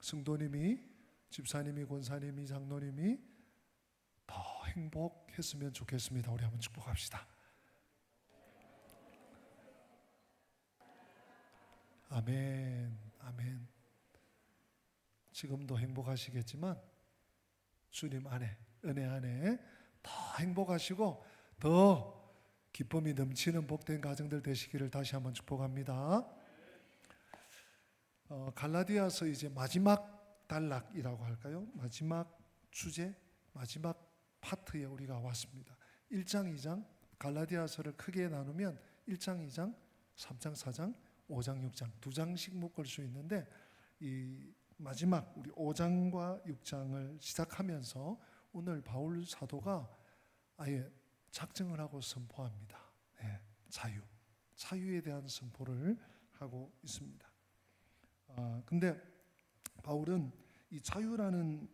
성도님이, 집사님이, 권사님이, 장로님이 더 행복했으면 좋겠습니다. 우리 한번 축복합시다. 아멘, 아멘. 지금도 행복하시겠지만 주님 안에, 은혜 안에 더 행복하시고 더 기쁨이 넘치는 복된 가정들 되시기를 다시 한번 축복합니다. 갈라디아서 이제 마지막 단락이라고 할까요? 마지막 주제, 마지막 파트에 우리가 왔습니다. 1장, 2장, 갈라디아서를 크게 나누면 1장, 2장, 3장, 4장, 5장, 6장 두 장씩 묶을 수 있는데 이 마지막 우리 5장과 6장을 시작하면서 오늘 바울 사도가 아예 작정을 하고 선포합니다. 네, 자유에 대한 선포를 하고 있습니다. 근데 바울은 이 자유라는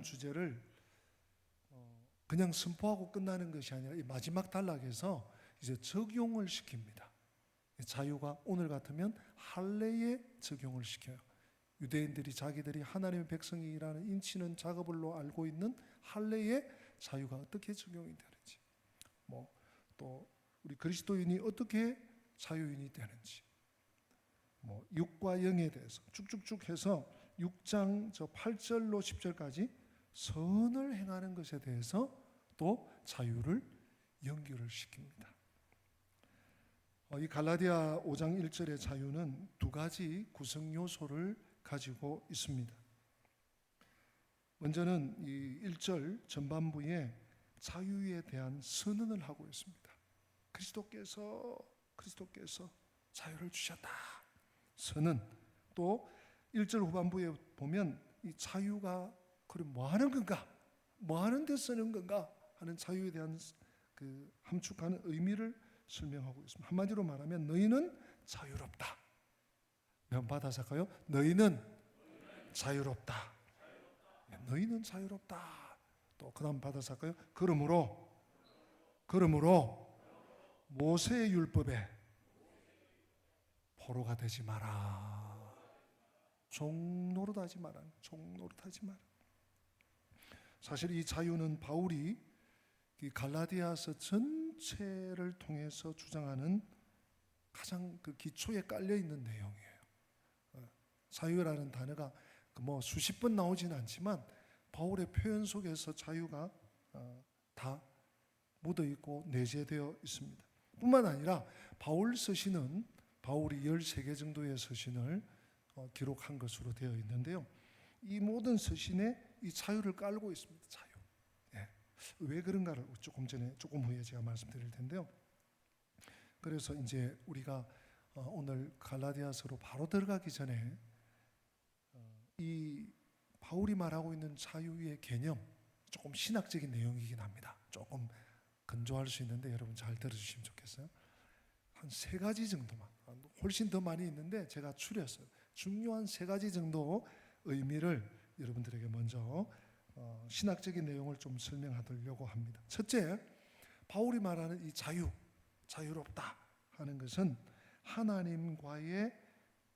주제를 그냥 선포하고 끝나는 것이 아니라 이 마지막 단락에서 이제 적용을 시킵니다. 자유가 오늘 같으면 할례에 적용을 시켜요. 유대인들이 자기들이 하나님의 백성이라는 인치는 작업을로 알고 있는 할례에 자유가 어떻게 적용이 되는지, 또 우리 그리스도인이 어떻게 자유인이 되는지, 육과 영에 대해서 쭉쭉쭉 해서 6장 8절로 10절까지 선을 행하는 것에 대해서 또 자유를 연결을 시킵니다. 이 갈라디아 5장 1절의 자유는 두 가지 구성 요소를 가지고 있습니다. 먼저는 이 1절 전반부에 자유에 대한 선언을 하고 있습니다. 그리스도께서 자유를 주셨다. 선언. 또 1절 후반부에 보면 이 자유가 그럼 뭐 하는 건가? 뭐 하는 데 쓰는 건가? 하는 자유에 대한 그 함축하는 의미를 설명하고 있습니다. 한마디로 말하면 너희는 자유롭다. 몇 받아서까요? 너희는 자유롭다. 너희는 자유롭다. 또 그다음 받아서까요? 그러므로 모세의 율법에 포로가 되지 마라. 종노릇하지 마라. 사실 이 자유는 바울이 갈라디아서 전체를 통해서 주장하는 가장 그 기초에 깔려 있는 내용이에요. 자유라는 단어가 수십 번 나오지는 않지만 바울의 표현 속에서 자유가 다 묻어 있고 내재되어 있습니다. 뿐만 아니라 바울이 13개 정도의 서신을 기록한 것으로 되어 있는데요. 이 모든 서신에 이 자유를 깔고 있습니다. 자유. 왜 그런가를 조금 후에 제가 말씀드릴 텐데요. 그래서 이제 우리가 오늘 갈라디아서로 바로 들어가기 전에 이 바울이 말하고 있는 자유의 개념, 조금 신학적인 내용이긴 합니다. 조금 건조할 수 있는데 여러분 잘 들어주시면 좋겠어요. 한 3가지 정도만, 훨씬 더 많이 있는데 제가 추렸어요. 중요한 3가지 정도 의미를 여러분들에게 먼저 신학적인 내용을 좀 설명하려고 합니다. 첫째, 바울이 말하는 이 자유롭다 하는 것은 하나님과의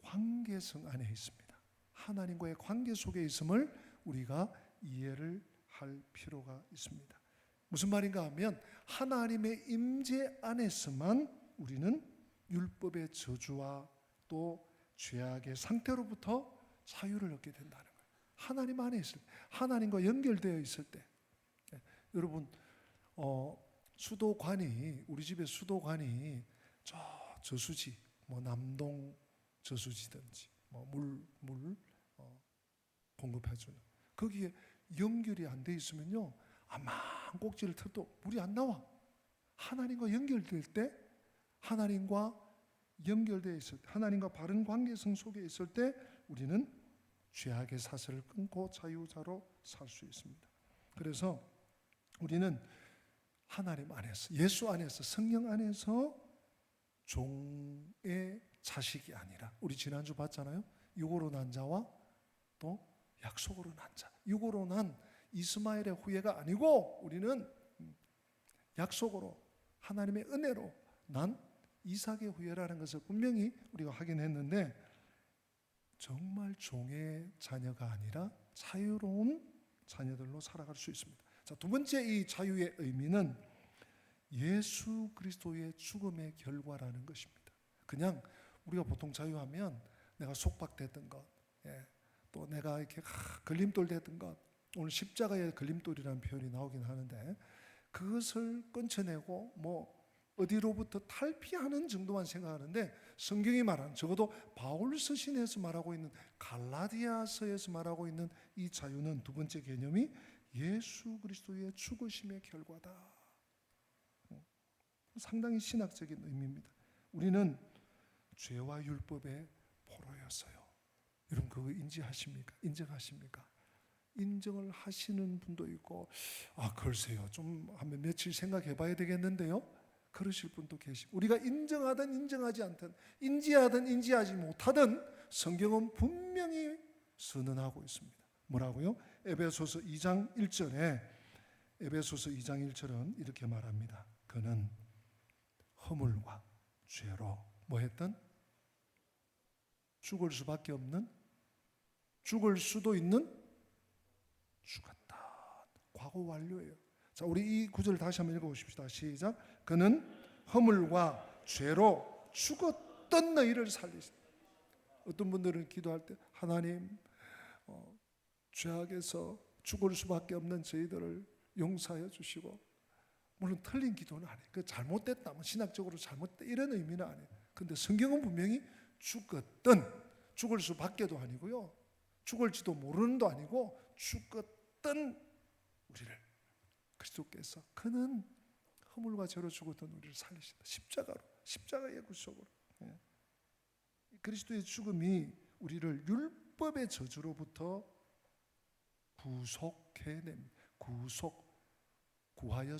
관계성 안에 있습니다. 하나님과의 관계 속에 있음을 우리가 이해를 할 필요가 있습니다. 무슨 말인가 하면 하나님의 임재 안에서만 우리는 율법의 저주와 또 죄악의 상태로부터 자유를 얻게 된다는 거예요. 하나님 안에 있을 때, 하나님과 연결되어 있을 때. 여러분, 우리 집의 수도관이 저수지, 남동 저수지든지 물 공급해주는 거기에 연결이 안 돼 있으면요, 아만 꼭지를 틀어도 물이 안 나와. 하나님과 연결될 때, 하나님과 연결되어 있을 때, 하나님과 바른 관계성 속에 있을 때 우리는 죄악의 사슬을 끊고 자유자로 살 수 있습니다. 그래서 우리는 하나님 안에서, 예수 안에서, 성령 안에서 종의 자식이 아니라, 우리 지난주 봤잖아요. 육으로 난 자와 또 약속으로 난 자, 육으로 난 이스마엘의 후예가 아니고 우리는 약속으로 하나님의 은혜로 난 이삭의 후예라는 것을 분명히 우리가 확인했는데, 정말 종의 자녀가 아니라 자유로운 자녀들로 살아갈 수 있습니다. 자, 두 번째 이 자유의 의미는 예수 그리스도의 죽음의 결과라는 것입니다. 그냥 우리가 보통 자유하면 내가 속박됐던 것, 또 내가 이렇게 걸림돌 됐던 것, 오늘 십자가의 걸림돌이라는 표현이 나오긴 하는데 그것을 끊쳐내고 어디로부터 탈피하는 정도만 생각하는데 성경이 말하는, 적어도 바울 서신에서 말하고 있는, 갈라디아서에서 말하고 있는 이 자유는 두 번째 개념이 예수 그리스도의 죽으심의 결과다. 상당히 신학적인 의미입니다. 우리는 죄와 율법의 포로였어요. 여러분 그거 인지하십니까? 인정하십니까? 인정을 하시는 분도 있고, 글쎄요, 좀 한번 며칠 생각해 봐야 되겠는데요, 그러실 분도 계시고, 우리가 인정하든 인정하지 않든, 인지하든 인지하지 못하든 성경은 분명히 선언하고 있습니다. 뭐라고요? 에베소서 2장 1절에, 에베소서 2장 1절은 이렇게 말합니다. 그는 허물과 죄로 뭐했던? 죽을 수밖에 없는, 죽을 수도 있는, 죽었다. 과거 완료예요. 자, 우리 이 구절을 다시 한번 읽어보십시다. 시작. 그는 허물과 죄로 죽었던 너희를 살리시다. 어떤 분들은 기도할 때 하나님, 죄악에서 죽을 수밖에 없는 저희들을 용서하여 주시고, 물론 틀린 기도는 아니에요. 그 잘못됐다, 신학적으로 잘못됐다 이런 의미는 아니에요. 근데 성경은 분명히 죽었던, 죽을 수밖에도 아니고요, 죽을지도 모르는도 아니고 죽었던 우리를 그리스도께서, 그는 허물과 죄로 죽었던 우리를 살리신다. 십자가로, 십자가의 구속으로. 그리스도의 죽음이 우리를 율법의 저주로부터 구속해냅니다. 구하여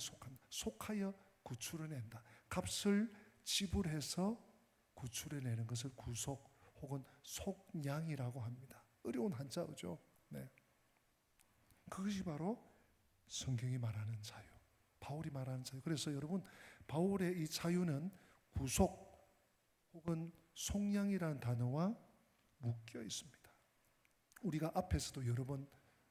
속하여 구출해낸다. 값을 지불해서 구출해내는 것을 구속 혹은 속량이라고 합니다. 어려운 한자어죠. 그것이 바로 성경이 말하는 자유, 바울이 말하는 자유. 그래서 여러분, 바울의 이 자유는 구속 혹은 속량이라는 단어와 묶여 있습니다. 우리가 앞에서도 여러 번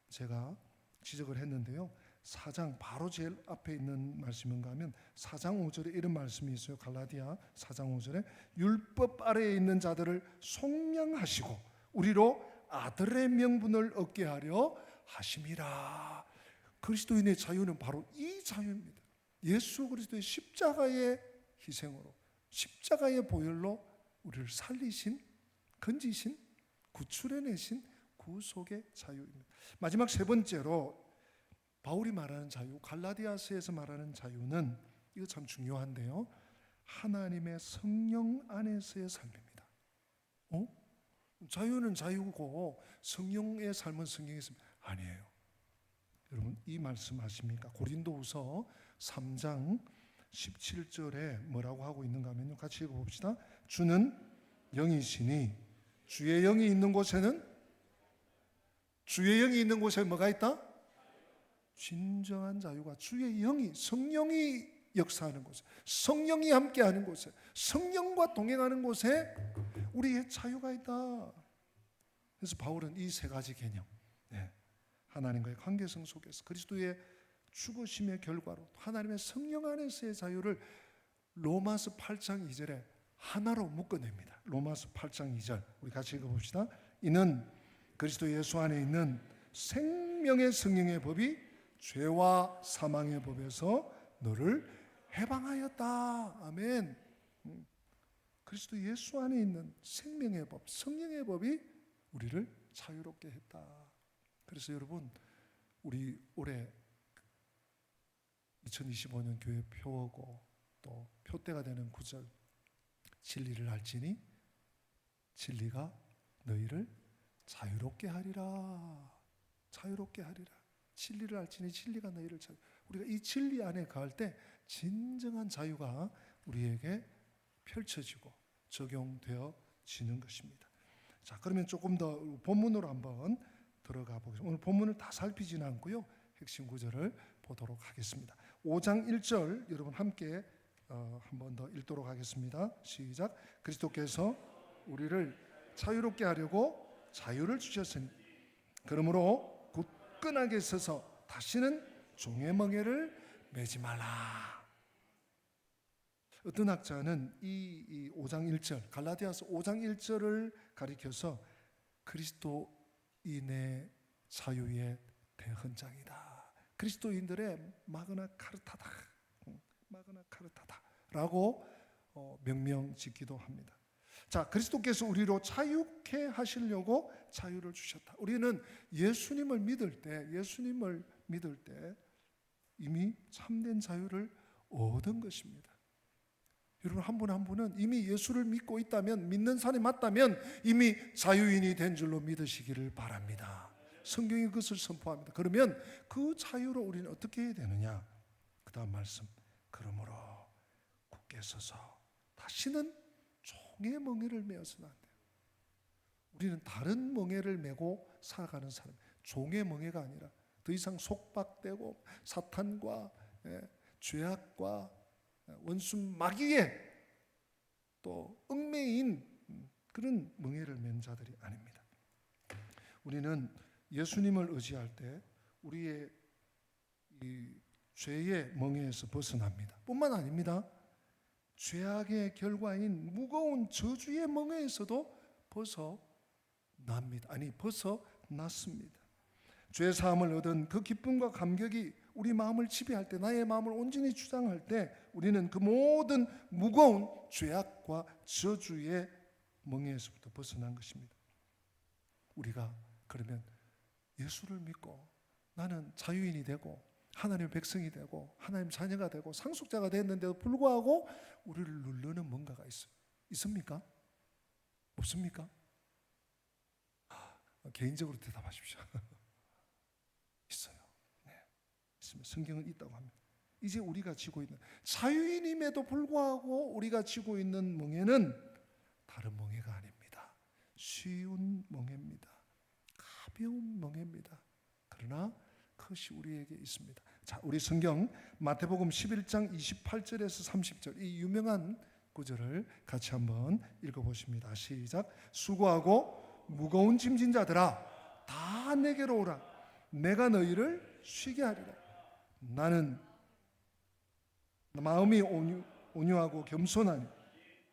제가 지적을 했는데요, 4장 바로 제일 앞에 있는 말씀이 뭔가 하면 4장 5절에 이런 말씀이 있어요. 갈라디아 4장 5절에 율법 아래에 있는 자들을 속량하시고 우리로 아들의 명분을 얻게 하려 하심이라. 그리스도인의 자유는 바로 이 자유입니다. 예수 그리스도의 십자가의 희생으로, 십자가의 보혈로 우리를 살리신, 건지신, 구출해내신 구속의 자유입니다. 마지막 세 번째로 바울이 말하는 자유, 갈라디아서에서 말하는 자유는, 이거 참 중요한데요, 하나님의 성령 안에서의 삶입니다. 자유는 자유고 성령의 삶은 성령의 삶 아니에요. 여러분 이 말씀 아십니까? 고린도후서 3장 17절에 뭐라고 하고 있는가 하면요, 같이 읽어봅시다. 주는 영이시니 주의 영이 있는 곳에는, 주의 영이 있는 곳에 뭐가 있다? 진정한 자유가, 주의 영이, 성령이 역사하는 곳에, 성령이 함께하는 곳에, 성령과 동행하는 곳에 우리의 자유가 있다. 그래서 바울은 이 세 가지 개념, 하나님과의 관계성 속에서 그리스도의 죽으심의 결과로 하나님의 성령 안에서의 자유를 로마서 8장 2절에 하나로 묶어냅니다. 로마서 8장 2절 우리 같이 읽어봅시다. 이는 그리스도 예수 안에 있는 생명의 성령의 법이 죄와 사망의 법에서 너를 해방하였다. 아멘. 그리스도 예수 안에 있는 생명의 법, 성령의 법이 우리를 자유롭게 했다. 그래서 여러분, 우리 올해 2025년 교회 표어고 또 표대가 되는 구절, 진리를 알지니 진리가 너희를 자유롭게 하리라. 자유롭게 하리라. 진리를 알지니 진리가 너희를 자유. 우리가 이 진리 안에 거할 때 진정한 자유가 우리에게 펼쳐지고 적용되어지는 것입니다. 자, 그러면 조금 더 본문으로 한번 들어가 보겠습니다. 오늘 본문을 다 살피지는 않고요, 핵심 구절을 보도록 하겠습니다. 5장 1절 여러분 함께 한 번 더 읽도록 하겠습니다. 시작. 그리스도께서 우리를 자유롭게 하려고 자유를 주셨으니 그러므로 굳건하게 서서 다시는 종의 멍에를 매지 말라. 어떤 학자는 이 5장 1절 갈라디아서 5장 1절을 가리켜서 그리스도인의 자유의 대헌장이다. 그리스도인들의 마그나 카르타다. 마그나 카르타다라고 명명 짓기도 합니다. 자, 그리스도께서 우리로 자유케 하시려고 자유를 주셨다. 우리는 예수님을 믿을 때 이미 참된 자유를 얻은 것입니다. 여러분, 한 분 한 분은 이미 예수를 믿고 있다면, 믿는 사람이 맞다면 이미 자유인이 된 줄로 믿으시기를 바랍니다. 성경이 그것을 선포합니다. 그러면 그 자유로 우리는 어떻게 해야 되느냐? 그 다음 말씀, 그러므로 굳게 서서 다시는 종의 멍에를 메어서는 안 돼요. 우리는 다른 멍에를 메고 살아가는 사람, 종의 멍에가 아니라 더 이상 속박되고 사탄과 죄악과 원수 마귀에 또 얽매인 그런 멍에를 맨 자들이 아닙니다. 우리는 예수님을 의지할 때 우리의 이 죄의 멍에에서 벗어납니다. 뿐만 아닙니다. 죄악의 결과인 무거운 저주의 멍에에서도 벗어났습니다. 죄 사함을 얻은 그 기쁨과 감격이 우리 마음을 지배할 때, 나의 마음을 온전히 주장할 때 우리는 그 모든 무거운 죄악과 저주의 멍에에서부터 벗어난 것입니다. 우리가 그러면 예수를 믿고 나는 자유인이 되고 하나님의 백성이 되고 하나님 자녀가 되고 상속자가 됐는데도 불구하고 우리를 누르는 뭔가가 있어요. 있습니까? 없습니까? 개인적으로 대답하십시오. 있어요. 네, 있습니다. 성경은 있다고 합니다. 이제 우리가 지고 있는 자유인임에도 불구하고 우리가 지고 있는 멍에는 다른 멍에가 아닙니다. 쉬운 멍에입니다. 가벼운 멍에입니다. 그러나 그것이 우리에게 있습니다. 자, 우리 성경 마태복음 11장 28절에서 30절 이 유명한 구절을 같이 한번 읽어보십니다. 시작. 수고하고 무거운 짐진 자들아 다 내게로 오라. 내가 너희를 쉬게 하리라. 나는 마음이 온유하고 겸손하니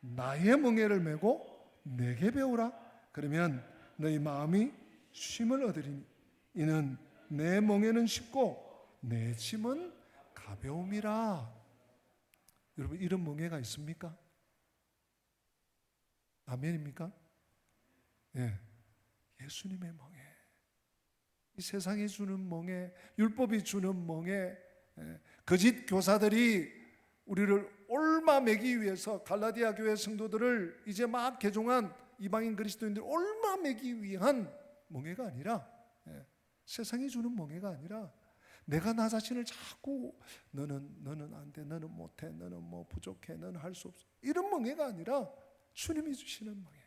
나의 멍에를 메고 내게 배우라. 그러면 너희 마음이 쉼을 얻으리니 이는 내 멍에는 쉽고 내 짐은 가벼움이라. 여러분, 이런 멍에가 있습니까? 아멘입니까? 예, 예수님의 멍에, 이 세상이 주는 멍에, 율법이 주는 멍에, 거짓 교사들이 우리를 옮아매기 위해서 갈라디아 교회 성도들을 이제 막 개종한 이방인 그리스도인들 옮아매기 위한 멍에가 아니라, 세상이 주는 멍에가 아니라 내가 나 자신을 자꾸 너는 안 돼, 너는 못해, 너는 뭐 부족해, 너는 할 수 없어, 이런 멍에가 아니라 주님이 주시는 멍에,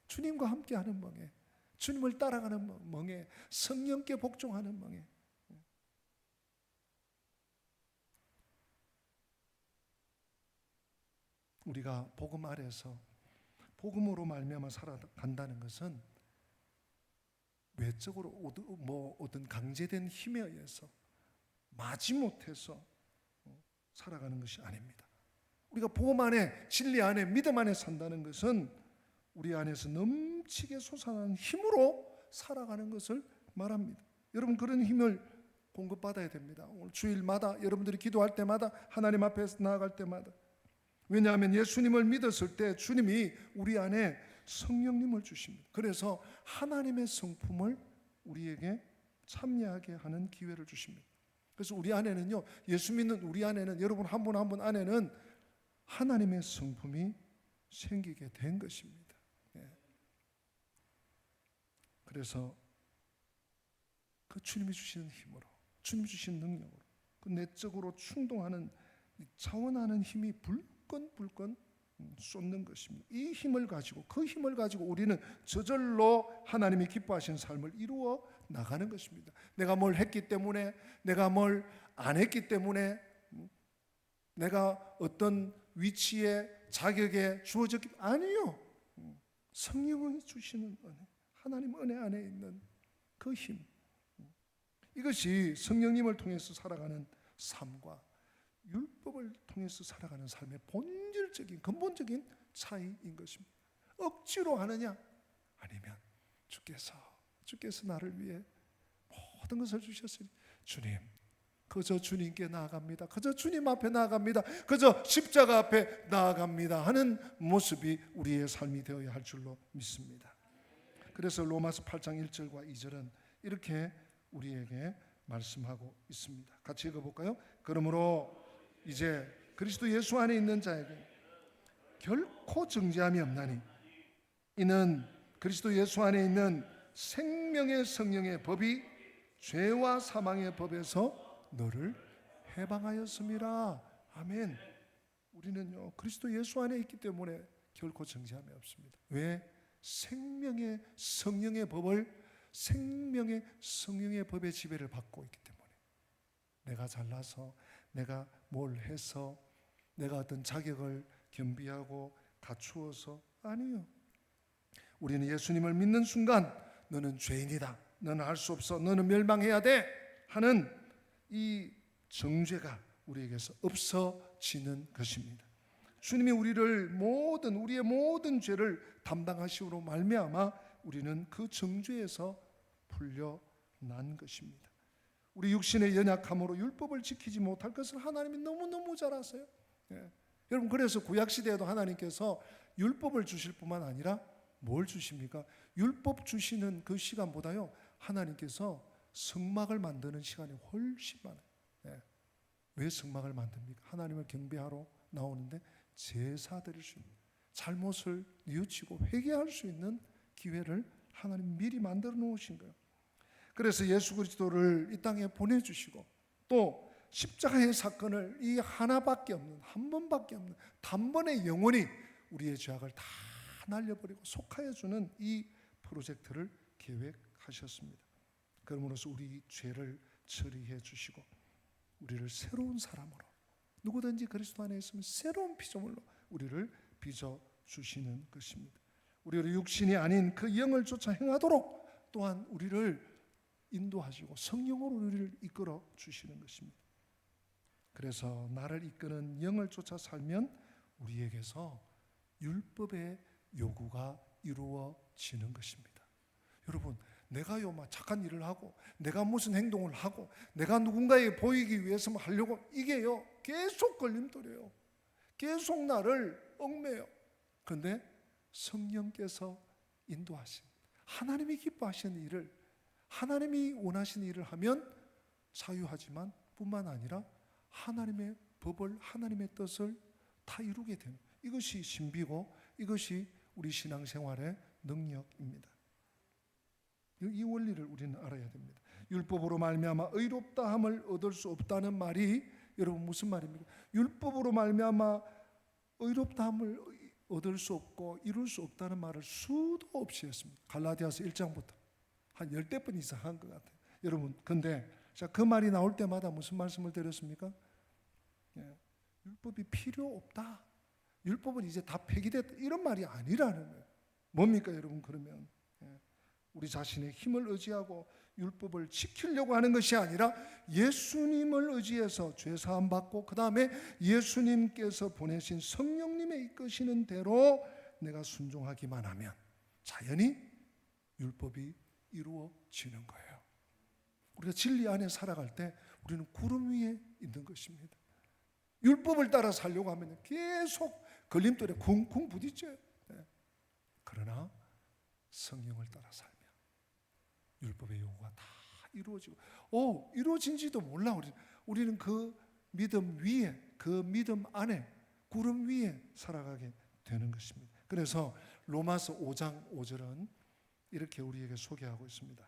주님과 함께하는 멍에, 주님을 따라가는 멍에, 성령께 복종하는 멍에. 우리가 복음 아래서 복음으로 말미암아 살아간다는 것은 외적으로 어떤 강제된 힘에 의해서 마지못해서 살아가는 것이 아닙니다. 우리가 복음 안에, 진리 안에, 믿음 안에 산다는 것은 우리 안에서 넘치게 솟아나는 힘으로 살아가는 것을 말합니다. 여러분, 그런 힘을 공급받아야 됩니다. 오늘 주일마다 여러분들이 기도할 때마다, 하나님 앞에서 나아갈 때마다. 왜냐하면 예수님을 믿었을 때 주님이 우리 안에 성령님을 주십니다. 그래서 하나님의 성품을 우리에게 참여하게 하는 기회를 주십니다. 그래서 우리 안에는요, 예수 믿는 우리 안에는, 여러분 한 분 한 분 안에는 하나님의 성품이 생기게 된 것입니다. 그래서 그 주님이 주시는 힘으로, 주님이 주시는 능력으로, 그 내적으로 충동하는, 차원하는 힘이 불끈 쏟는 것입니다. 이 힘을 가지고, 그 힘을 가지고 우리는 저절로 하나님이 기뻐하시는 삶을 이루어 나가는 것입니다. 내가 뭘 했기 때문에, 내가 뭘 안 했기 때문에, 내가 어떤 위치에, 자격에 주어졌기, 아니요. 성령이 주시는 은혜, 하나님 은혜 안에 있는 그 힘, 이것이 성령님을 통해서 살아가는 삶과 율법을 통해서 살아가는 삶의 본질적인 근본적인 차이인 것입니다. 억지로 하느냐? 아니면 주께서 나를 위해 모든 것을 주셨으니 주님, 그저 주님께 나아갑니다. 그저 주님 앞에 나아갑니다. 그저 십자가 앞에 나아갑니다 하는 모습이 우리의 삶이 되어야 할 줄로 믿습니다. 그래서 로마서 8장 1절과 2절은 이렇게 우리에게 말씀하고 있습니다. 같이 읽어볼까요? 그러므로 이제 그리스도 예수 안에 있는 자에게 결코 정죄함이 없나니 이는 그리스도 예수 안에 있는 생명의 성령의 법이 죄와 사망의 법에서 너를 해방하였음이라. 아멘. 우리는요 그리스도 예수 안에 있기 때문에 결코 정죄함이 없습니다. 왜? 생명의 성령의 법의 지배를 받고 있기 때문에. 내가 잘나서, 내가 뭘 해서, 내가 어떤 자격을 겸비하고 갖추어서, 아니요. 우리는 예수님을 믿는 순간 너는 죄인이다, 너는 할 수 없어, 너는 멸망해야 돼 하는 이 정죄가 우리에게서 없어지는 것입니다. 주님이 우리의 모든 죄를 담당하시므로 말미암아 우리는 그 정죄에서 풀려난 것입니다. 우리 육신의 연약함으로 율법을 지키지 못할 것을 하나님이 너무너무 잘 아세요. 여러분, 그래서 구약시대에도 하나님께서 율법을 주실 뿐만 아니라 뭘 주십니까? 율법 주시는 그 시간보다요 하나님께서 성막을 만드는 시간이 훨씬 많아요. 왜 성막을 만듭니까? 하나님을 경배하러 나오는데 제사 드릴 수 있는, 잘못을 뉘우치고 회개할 수 있는 기회를 하나님 미리 만들어 놓으신 거예요. 그래서 예수 그리스도를 이 땅에 보내주시고 또 십자가의 사건을 이 하나밖에 없는, 한 번밖에 없는 단번에 영원히 우리의 죄악을 다 날려버리고 속하여 주는 이 프로젝트를 계획하셨습니다. 그러므로서 우리 죄를 처리해 주시고 우리를 새로운 사람으로, 누구든지 그리스도 안에 있으면 새로운 피조물로 우리를 빚어 주시는 것입니다. 우리를 육신이 아닌 그 영을 쫓아 행하도록 또한 우리를 인도하시고 성령으로 우리를 이끌어 주시는 것입니다. 그래서 나를 이끄는 영을 쫓아 살면 우리에게서 율법의 요구가 이루어지는 것입니다. 여러분, 내가요 막 착한 일을 하고 내가 무슨 행동을 하고 내가 누군가에 보이기 위해서 하려고, 이게요 계속 걸림돌이에요. 계속 나를 얽매요. 그런데 성령께서 인도하신, 하나님이 기뻐하시는 일을, 하나님이 원하시는 일을 하면 자유하지만 뿐만 아니라 하나님의 법을, 하나님의 뜻을 다 이루게 되는, 이것이 신비고 이것이 우리 신앙생활의 능력입니다. 이 원리를 우리는 알아야 됩니다. 율법으로 말미암아 의롭다함을 얻을 수 없다는 말이 여러분 무슨 말입니까? 율법으로 말미암아 의롭다함을 얻을 수 없고 이룰 수 없다는 말을 수도 없이 했습니다. 갈라디아서 1장부터 한 10대 번 이상 한 것 같아요. 여러분, 근데 그 말이 나올 때마다 무슨 말씀을 드렸습니까? 율법이 필요 없다, 율법은 이제 다 폐기됐다, 이런 말이 아니라는 거예요. 뭡니까 여러분? 그러면 우리 자신의 힘을 의지하고 율법을 지키려고 하는 것이 아니라 예수님을 의지해서 죄사함 받고 그 다음에 예수님께서 보내신 성령님의 이끄시는 대로 내가 순종하기만 하면 자연히 율법이 이루어지는 거예요. 우리가 진리 안에 살아갈 때 우리는 구름 위에 있는 것입니다. 율법을 따라 살려고 하면 계속 걸림돌에 쿵쿵 부딪혀요. 그러나 성령을 따라 살면 율법의 요구가 다 이루어지고, 이루어진지도 몰라. 우리는 그 믿음 위에, 그 믿음 안에, 구름 위에 살아가게 되는 것입니다. 그래서 로마서 5장 5절은 이렇게 우리에게 소개하고 있습니다.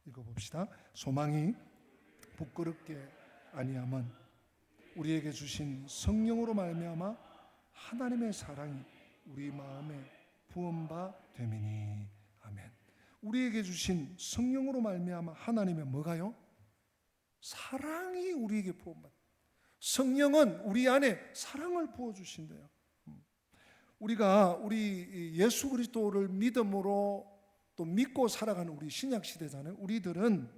읽어봅시다. 소망이 부끄럽게 아니함은 우리에게 주신 성령으로 말미암아 하나님의 사랑이 우리 마음에 부은 바 됨이니. 아멘. 우리에게 주신 성령으로 말미암아 하나님의 뭐가요? 사랑이 우리에게 부어받. 성령은 우리 안에 사랑을 부어 주신대요. 우리 예수 그리스도를 믿음으로 또 믿고 살아가는 우리 신약 시대잖아요. 우리들은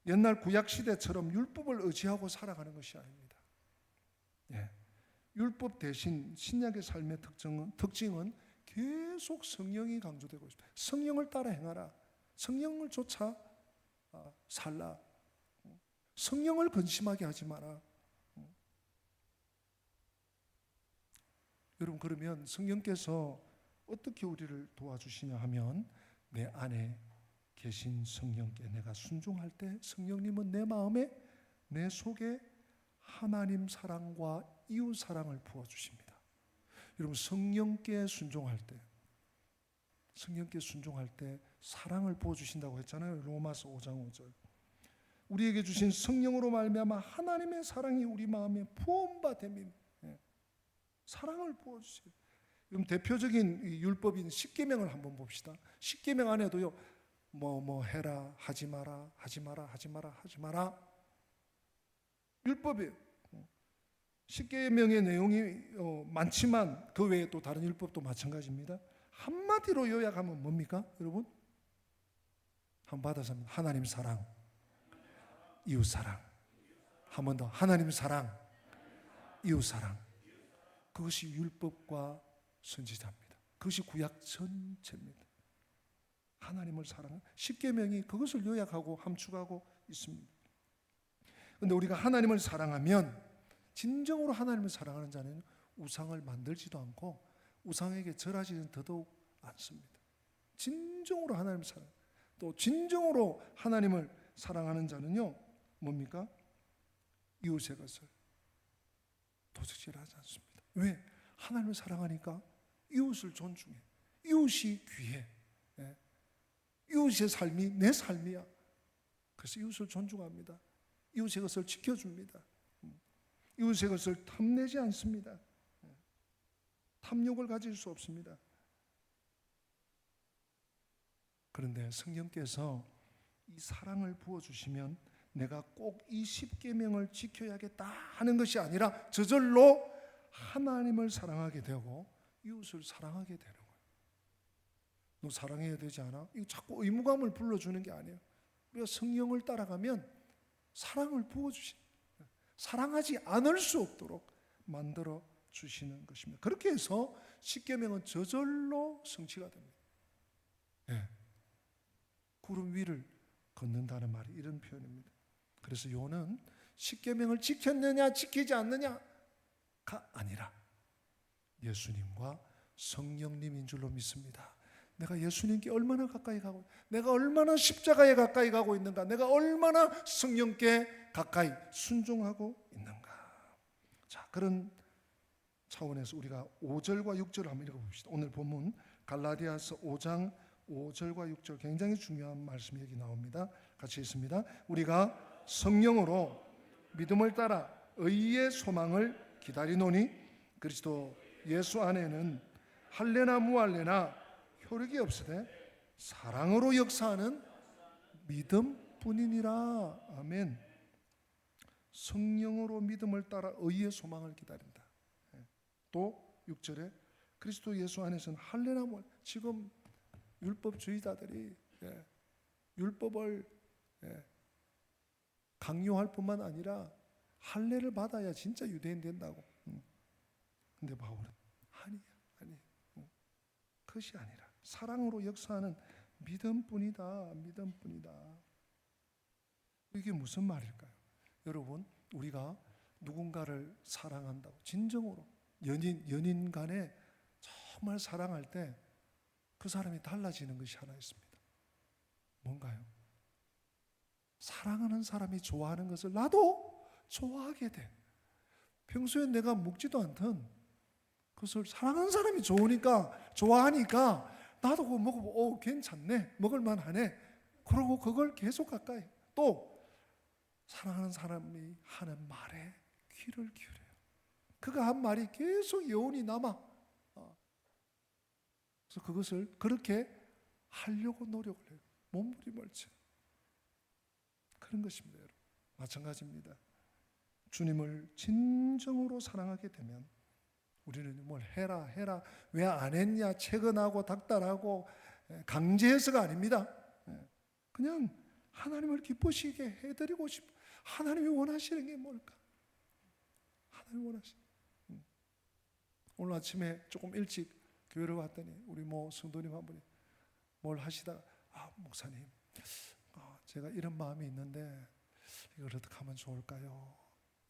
옛날 구약 시대처럼 율법을 의지하고 살아가는 것이 아닙니다. 예. 율법 대신 신약의 삶의 특징은 계속 성령이 강조되고 있습니다. 성령을 따라 행하라. 성령을 쫓아 살라. 성령을 근심하게 하지 마라. 여러분, 그러면 성령께서 어떻게 우리를 도와주시냐 하면, 내 안에 계신 성령께 내가 순종할 때 성령님은 내 마음에, 내 속에 하나님 사랑과 이웃 사랑을 부어주십니다. 여러분, 성령께 순종할 때 사랑을 부어주신다고 했잖아요. 로마서 5장 5절. 우리에게 주신 성령으로 말미암아 하나님의 사랑이 우리 마음에 부어바 됨이, 사랑을 부어주세요. 그럼 대표적인 율법인 십계명을 한번 봅시다. 십계명 안에도요, 뭐 해라, 하지 마라, 하지 마라, 하지 마라, 하지 마라. 율법이에요. 십계명의 내용이 많지만 그 외에 또 다른 율법도 마찬가지입니다. 한마디로 요약하면 뭡니까, 여러분? 한번 받아서 합니다. 하나님 사랑, 이웃 사랑. 한 번 더, 하나님 사랑, 이웃 사랑. 그것이 율법과 선지자입니다. 그것이 구약 전체입니다. 하나님을 사랑하는 십계명이 그것을 요약하고 함축하고 있습니다. 그런데 우리가 하나님을 사랑하면, 진정으로 하나님을 사랑하는 자는 우상을 만들지도 않고 우상에게 절하지는 더더욱 않습니다. 진정으로 하나님을 사랑, 또 진정으로 하나님을 사랑하는 자는요, 뭡니까? 이웃의 것을 도적질하지 않습니다. 왜? 하나님을 사랑하니까 이웃을 존중해. 이웃이 귀해. 이웃의 삶이 내 삶이야. 그래서 이웃을 존중합니다. 이웃의 것을 지켜줍니다. 이웃의 것을 탐내지 않습니다. 탐욕을 가질 수 없습니다. 그런데 성령께서 이 사랑을 부어주시면 내가 꼭 이 십계명을 지켜야겠다 하는 것이 아니라 저절로 하나님을 사랑하게 되고 이웃을 사랑하게 되는 거예요. 너 사랑해야 되지 않아? 이거 자꾸 의무감을 불러주는 게 아니에요. 우리가 성령을 따라가면 사랑을 부어주시, 사랑하지 않을 수 없도록 만들어 주시는 것입니다. 그렇게 해서 십계명은 저절로 성취가 됩니다. 구름 위를 걷는다는 말이 이런 표현입니다. 그래서 요는 십계명을 지켰느냐 지키지 않느냐가 아니라 예수님과 성령님인 줄로 믿습니다. 내가 예수님께 얼마나 가까이 가고, 내가 얼마나 십자가에 가까이 가고 있는가, 내가 얼마나 성령께 가까이 순종하고 있는가. 자, 그런 차원에서 우리가 5절과 6절을 한번 읽어봅시다. 오늘 본문 갈라디아서 5장 5절과 6절 굉장히 중요한 말씀이 여기 나옵니다. 같이 읽습니다. 우리가 성령으로 믿음을 따라 의의 소망을 기다리노니 그리스도 예수 안에는 할례나 무할례나 효력이 없으되 사랑으로 역사하는 믿음뿐이니라. 아멘. 성령으로 믿음을 따라 의의 소망을 기다린다. 또 6절에 그리스도 예수 안에서는 할례나 무할례. 지금 율법주의자들이 율법을 강요할 뿐만 아니라 할례를 받아야 진짜 유대인 된다고. 근데 바울은 아니야. 그것이 아니라 사랑으로 역사하는 믿음뿐이다. 이게 무슨 말일까요? 여러분, 우리가 누군가를 사랑한다고 진정으로 연인 간에 정말 사랑할 때 그 사람이 달라지는 것이 하나 있습니다. 뭔가요? 사랑하는 사람이 좋아하는 것을 나도 좋아하게 돼. 평소에 내가 먹지도 않던 그것을 사랑하는 사람이 좋아하니까 나도 그거 먹어보고 괜찮네, 먹을만하네, 그러고 그걸 계속 가까이. 또 사랑하는 사람이 하는 말에 귀를 기울여요. 그가 한 말이 계속 여운이 남아. 그래서 그것을 그렇게 하려고 노력을 해요. 몸부림을 쳐요. 그런 것입니다, 여러분. 마찬가지입니다. 주님을 진정으로 사랑하게 되면 우리는 뭘 해라 왜 안 했냐, 채근하고 닥달하고 강제해서가 아닙니다. 그냥 하나님을 기쁘시게 해드리고 싶어. 하나님이 원하시는 게 뭘까? 하나님이 원하시는. 오늘 아침에 조금 일찍 교회를 왔더니 우리 성도님 한 분이 뭘 하시다가 목사님, 제가 이런 마음이 있는데 이걸 어떻게 하면 좋을까요?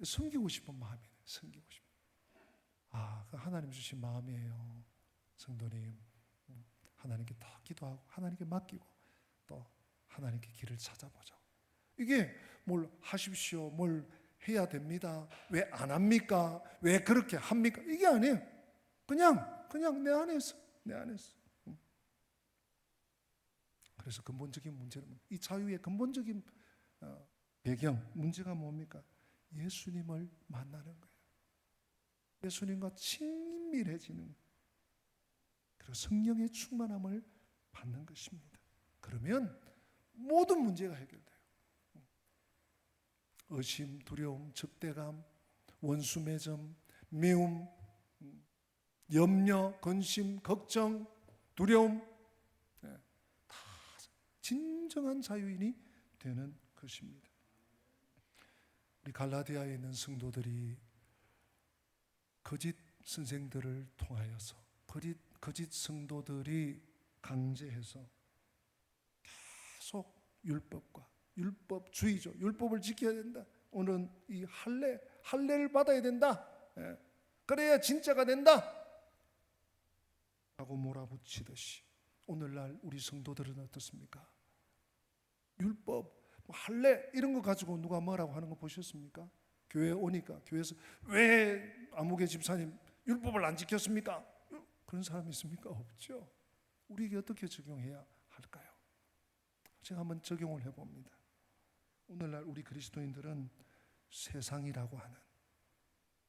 섬기고 싶은 마음이네. 섬기고 싶은. 하나님 주신 마음이에요. 성도님, 하나님께 다 기도하고 하나님께 맡기고 또 하나님께 길을 찾아보자. 이게 뭘 하십시오, 뭘 해야 됩니다, 왜 안 합니까, 왜 그렇게 합니까, 이게 아니에요. 그냥 내 안에서. 그래서 근본적인 문제는, 이 자유의 근본적인 배경, 문제가 뭡니까? 예수님을 만나는 거예요. 예수님과 친밀해지는 거예요. 그리고 성령의 충만함을 받는 것입니다. 그러면 모든 문제가 해결돼요. 의심, 두려움, 적대감, 원수 매점, 미움, 염려, 근심, 걱정, 두려움, 다 진정한 자유인이 되는 것입니다. 우리 갈라디아에 있는 성도들이 거짓 선생들을 통하여서, 거짓 성도들이 강제해서 계속 율법과 율법주의죠. 율법을 지켜야 된다. 오늘은 이 할례를 받아야 된다. 그래야 진짜가 된다 라고 몰아붙이듯이, 오늘날 우리 성도들은 어떻습니까? 율법, 할례 이런 거 가지고 누가 뭐라고 하는 거 보셨습니까? 교회에 오니까 교회에서 왜 아무개 집사님 율법을 안 지켰습니까? 그런 사람이 있습니까? 없죠. 우리에게 어떻게 적용해야 할까요? 제가 한번 적용을 해봅니다. 오늘날 우리 그리스도인들은 세상이라고 하는,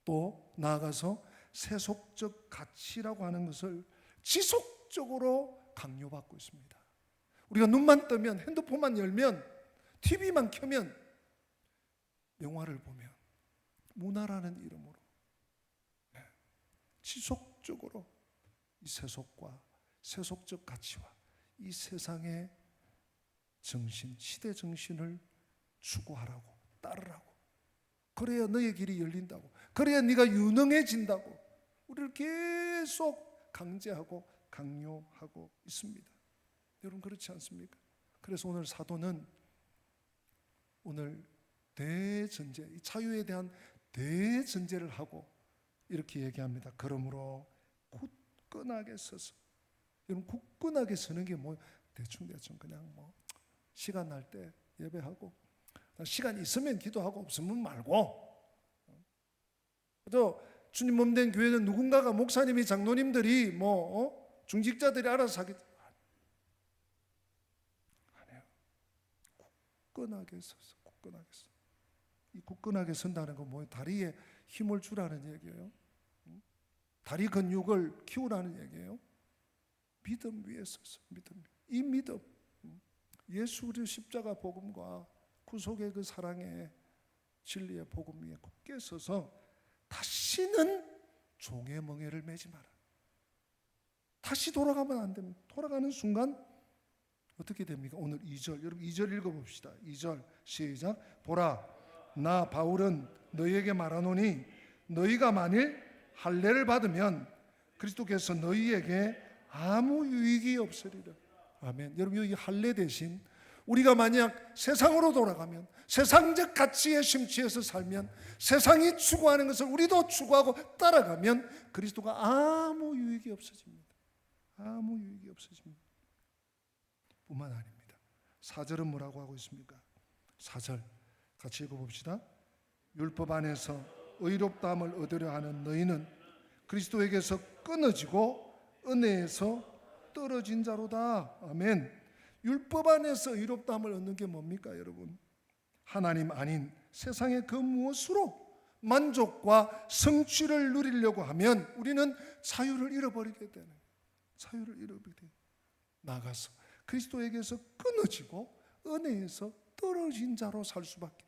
또 나아가서 세속적 가치라고 하는 것을 지속적으로 강요받고 있습니다. 우리가 눈만 뜨면, 핸드폰만 열면, TV만 켜면, 영화를 보면 문화라는 이름으로 지속적으로 이 세속과 세속적 가치와 이 세상의 정신, 시대 정신을 추구하라고, 따르라고, 그래야 너의 길이 열린다고, 그래야 네가 유능해진다고 우리를 계속 강제하고 강요하고 있습니다. 여러분 그렇지 않습니까? 그래서 오늘 사도는 오늘 대전제, 이 자유에 대한 대전제를 하고 이렇게 얘기합니다. 그러므로 굳건하게 서서. 여러분 굳건하게 서는 게 뭐 대충 그냥 시간 날 때 예배하고, 시간 있으면 기도하고 없으면 말고. 또 주님 몸된 교회는 누군가가, 목사님이, 장로님들이 중직자들이 알아서 하겠지. 아니에요. 굳건하게 서서. 이 굳건하게 선다는 건 뭐예요? 다리에 힘을 주라는 얘기예요. 다리 근육을 키우라는 얘기예요. 믿음 위에 서서. 이 믿음, 예수 그리스도 십자가 복음과 구속의 그 사랑의 진리의 복음 위에 굳게 서서 다시는 종의 멍에를 매지 마라. 다시 돌아가면 안 됩니다. 돌아가는 순간 어떻게 됩니까? 오늘 2절, 여러분 2절 읽어봅시다. 2절 시작. 보라, 나 바울은 너희에게 말하노니 너희가 만일 할례를 받으면 그리스도께서 너희에게 아무 유익이 없으리라. 아멘. 여러분 여기 할례 대신 우리가 만약 세상으로 돌아가면, 세상적 가치에 심취해서 살면, 세상이 추구하는 것을 우리도 추구하고 따라가면 그리스도가 아무 유익이 없어집니다. 아무 유익이 없어집니다. 뿐만 아닙니다. 4절은 뭐라고 하고 있습니까? 4절 같이 읽어봅시다. 율법 안에서 의롭다함을 얻으려 하는 너희는 그리스도에게서 끊어지고 은혜에서 떨어진 자로다. 아멘. 율법 안에서 의롭다함을 얻는 게 뭡니까 여러분? 하나님 아닌 세상의 그 무엇으로 만족과 성취를 누리려고 하면 우리는 자유를 잃어버리게 되는 거예요. 자유를 잃어버리게 돼요. 나가서 그리스도에게서 끊어지고 은혜에서 떨어진 자로 살 수밖에.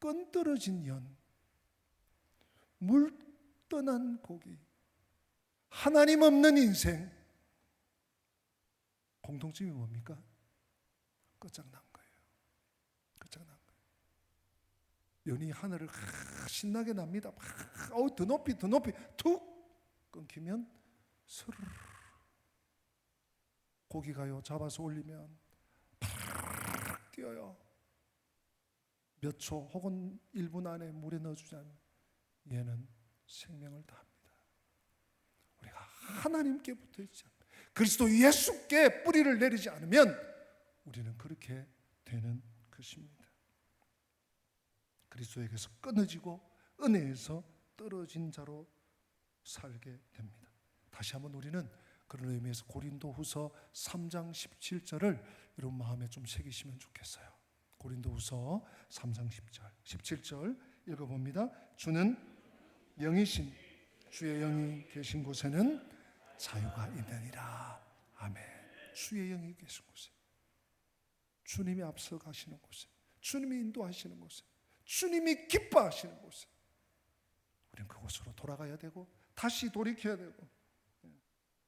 끈 떨어진 연, 물 떠난 고기, 하나님 없는 인생, 공통점이 뭡니까? 끝장난 거예요. 끝장난 거예요. 연이 하늘을 신나게 납니다. 더 높이 툭 끊기면 스르르 고기가요 잡아서 올리면 팍 뛰어요. 몇 초 혹은 1분 안에 물에 넣어주지 않으면 얘는 생명을 다합니다. 우리가 하나님께 붙어있지 않으면, 그리스도 예수께 뿌리를 내리지 않으면 우리는 그렇게 되는 것입니다. 그리스도에게서 끊어지고 은혜에서 떨어진 자로 살게 됩니다. 다시 한번 우리는 그런 의미에서 고린도후서 3장 17절을 여러분 마음에 좀 새기시면 좋겠어요. 고린도후서 3장 17절 읽어봅니다. 주는 영이신 주의 영이 계신 곳에는 자유가 있느니라. 아멘. 주의 영이 계신 곳에, 주님이 앞서 가시는 곳에, 주님이 인도하시는 곳에, 주님이 기뻐하시는 곳에 우리는 그곳으로 돌아가야 되고 다시 돌이켜야 되고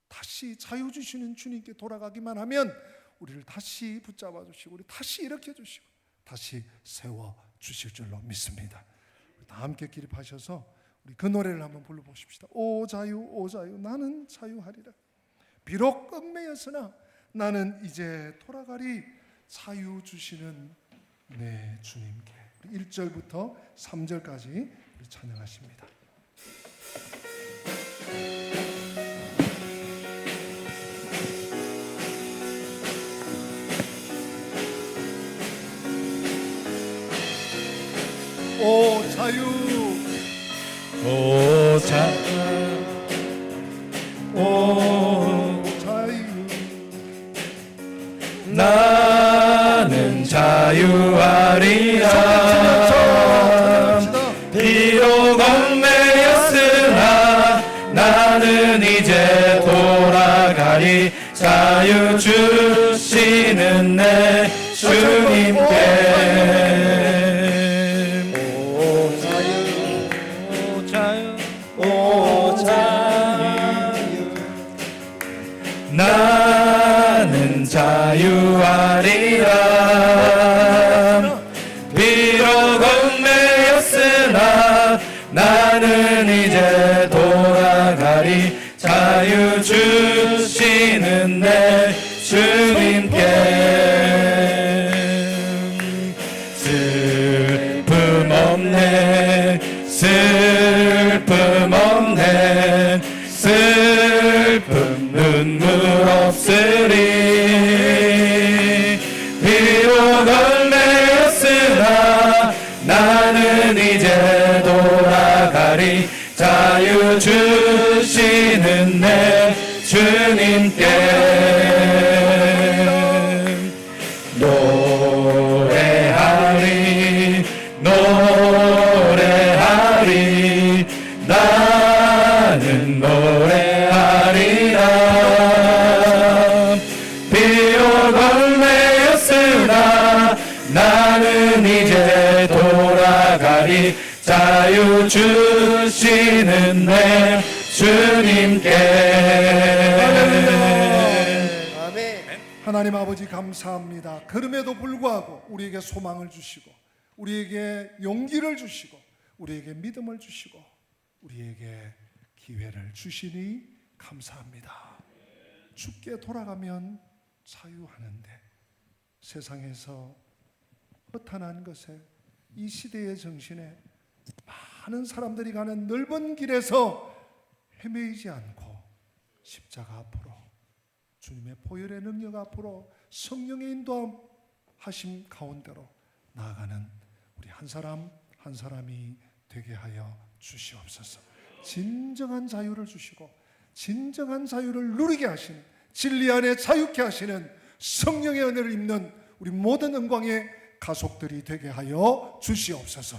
다시 자유 주시는 주님께 돌아가기만 하면 우리를 다시 붙잡아 주시고 우리 다시 일으켜 주시고 다시 세워 주실 줄로 믿습니다. 다 함께 기립하셔서 우리 그 노래를 한번 불러보십시다. 오 자유 오 자유 나는 자유하리라. 비록 얽매였으나 나는 이제 돌아가리. 자유 주시는 내 주님께. 1절부터 3절까지 우리 찬양하십니다. 오 자유 오 자유 오 자유 나는 자유하리라. 비록 얽매였으나 나는 이제 돌아가리. 자유 주시는 내 주님께. 나는 자유하리라. 비록 얽매였으나 나는 이제 돌아가리. 자유 주시는 내 주님께. 슬픔 없네 슬픔 없네 슬픔 눈물 없으리. 비록 얽매였으나 나는 이제 돌아가리. 자유 주시는 내 주님께. 노래하리 노래하리 나는 노래하리라. 비록 얽매였으나 나는 이제 돌아가리. 자유 주시는 내 주님께. 하나님 아버지 감사합니다. 그럼에도 불구하고 우리에게 소망을 주시고 우리에게 용기를 주시고 우리에게 믿음을 주시고 우리에게 기회를 주시니 감사합니다. 주께 돌아가면 자유하는데 세상에서 허탄한 것에 이 시대의 정신에 많은 사람들이 가는 넓은 길에서 헤매이지 않고 십자가 앞으로 주님의 보혈의 능력 앞으로 성령의 인도하심 가운데로 나아가는 우리 한 사람 한 사람이 되게 하여 주시옵소서. 진정한 자유를 주시고 진정한 자유를 누리게 하시는, 진리 안에 자유케 하시는 성령의 은혜를 입는 우리 모든 영광의 가족들이 되게 하여 주시옵소서.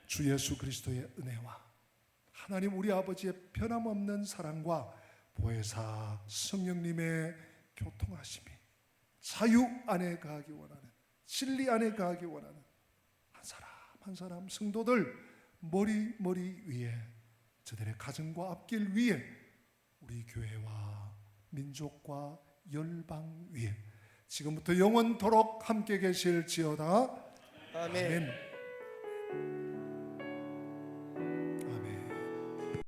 주 예수 그리스도의 은혜와 하나님 우리 아버지의 변함없는 사랑과 보혜사 성령님의 교통하심이 자유 안에 가기 원하는, 진리 안에 가기 원하는 한 사람 한 사람 성도들 머리 위에, 저들의 가정과 앞길 위에 우리 교회와 민족과 열방 위에 지금부터 영원토록 함께 계실지어다. 아멘. 아멘.